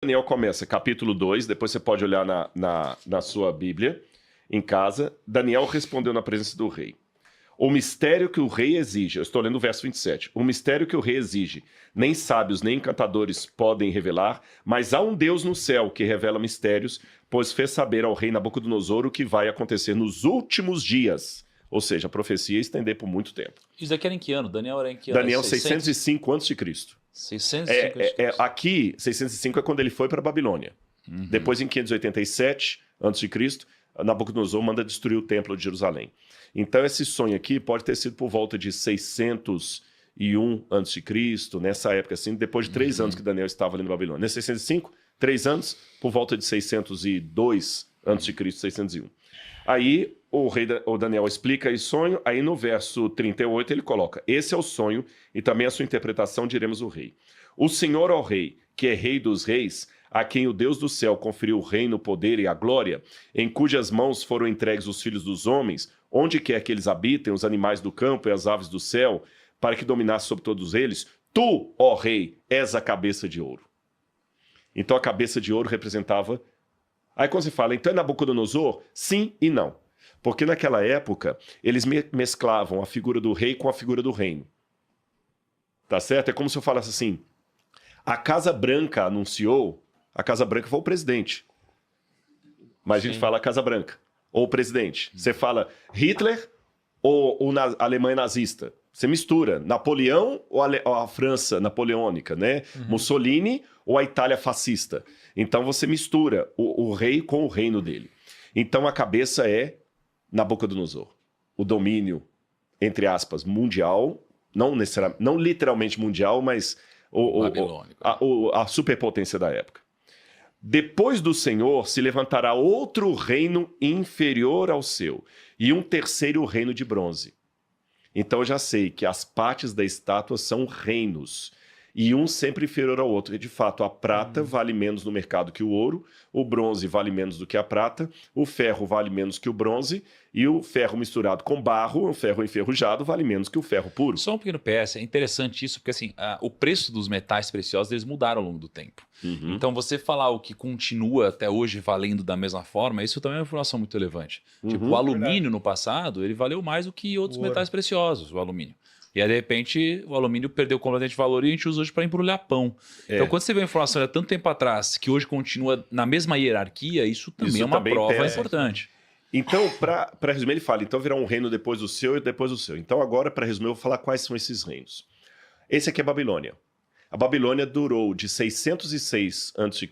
Daniel começa, capítulo 2, depois você pode olhar na sua Bíblia, em casa. Daniel respondeu na presença do rei. O mistério que o rei exige, eu estou lendo o verso 27, o mistério que o rei exige, nem sábios nem encantadores podem revelar, mas há um Deus no céu que revela mistérios, pois fez saber ao rei Nabucodonosor o que vai acontecer nos últimos dias. Ou seja, a profecia ia estender por muito tempo. Isso daqui era em que ano? Daniel era em que ano? Daniel 605 a.C. 605 a.C. Aqui, 605 é quando ele foi para a Babilônia. Depois, em 587 a.C., Nabucodonosor manda destruir o templo de Jerusalém. Então, esse sonho aqui pode ter sido por volta de 601 a.C., nessa época, assim, depois de 3 anos que Daniel estava ali na Babilônia. Nesse 605, 3 anos, por volta de 602 a.C., 601. Aí, o Daniel explica esse sonho, aí no verso 38 ele coloca: esse é o sonho e também a sua interpretação, diremos o rei. O Senhor, ó rei, que é rei dos reis, a quem o Deus do céu conferiu o reino, o poder e a glória, em cujas mãos foram entregues os filhos dos homens, onde quer que eles habitem, os animais do campo e as aves do céu, para que dominasse sobre todos eles, tu, ó rei, és a cabeça de ouro. Então a cabeça de ouro representava... Aí quando você fala, então é Nabucodonosor? Sim e não. Porque naquela época, eles mesclavam a figura do rei com a figura do reino. Tá certo? É como se eu falasse assim, a Casa Branca anunciou, a Casa Branca foi o presidente. Mas a gente fala a Casa Branca, ou o presidente. Você fala Hitler ou a Alemanha nazista. Você mistura Napoleão ou a França napoleônica, né? Mussolini ou a Itália fascista. Então você mistura o rei com o reino dele. Então a cabeça é Nabucodonosor. O domínio, entre aspas, mundial, não literalmente mundial, mas a superpotência da época. Depois do Senhor se levantará outro reino inferior ao seu, e um terceiro reino de bronze. Então eu já sei que as partes da estátua são reinos, e um sempre inferior ao outro. E, de fato, a prata vale menos no mercado que o ouro, o bronze vale menos do que a prata, o ferro vale menos que o bronze, e o ferro misturado com barro, o ferro enferrujado, vale menos que o ferro puro. Só um pequeno PS, é interessante isso, porque assim, o preço dos metais preciosos eles mudaram ao longo do tempo. Então você falar o que continua até hoje valendo da mesma forma, isso também é uma informação muito relevante. Tipo, o alumínio no passado, ele valeu mais do que outros metais preciosos, o alumínio. E aí, de repente, o alumínio perdeu completamente valor e a gente usa hoje para embrulhar pão. Então, quando você vê a informação de tanto tempo atrás, que hoje continua na mesma hierarquia, isso também é uma prova importante. Então, para resumir, ele fala, então virá um reino depois do seu e depois do seu. Então, agora, para resumir, eu vou falar quais são esses reinos. Esse aqui é a Babilônia. A Babilônia durou de 606 a.C.